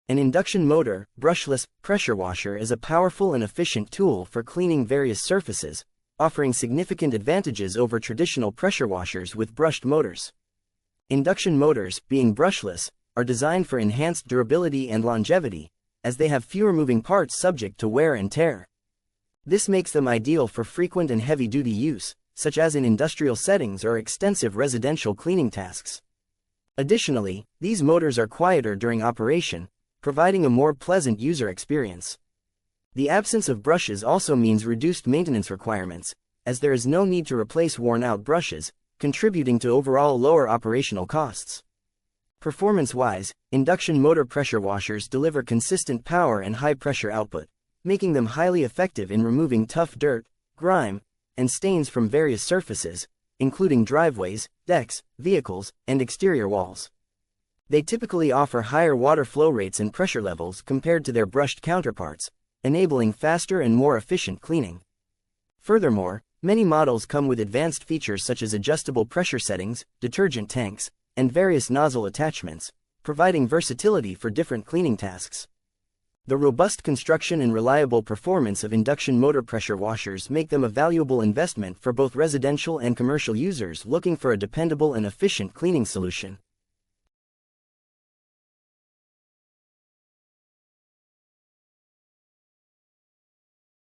An induction motor, brushless, pressure washer is a powerful and efficient tool for cleaning various surfaces, offering significant advantages over traditional pressure washers with brushed motors. Induction motors, being brushless, are designed for enhanced durability and longevity, as they have fewer moving parts subject to wear and tear. This makes them ideal for frequent and heavy-duty use, such as in industrial settings or extensive residential cleaning tasks. Additionally, these motors are quieter during operation, providing a more pleasant user experience. The absence of brushes also means reduced maintenance requirements, as there is no need to replace worn-out brushes, contributing to overall lower operational costs. Performance-wise, induction motor pressure washers deliver consistent power and high-pressure output, making them highly effective in removing tough dirt, grime, and stains from various surfaces, including driveways, decks, vehicles, and exterior walls. They typically offer higher water flow rates and pressure levels compared to their brushed counterparts, enabling faster and more efficient cleaning. Furthermore, many models come with advanced features such as adjustable pressure settings, detergent tanks, and various nozzle attachments, providing versatility for different cleaning tasks. The robust construction and reliable performance of induction motor pressure washers make them a valuable investment for both residential and commercial users looking for a dependable and efficient cleaning solution.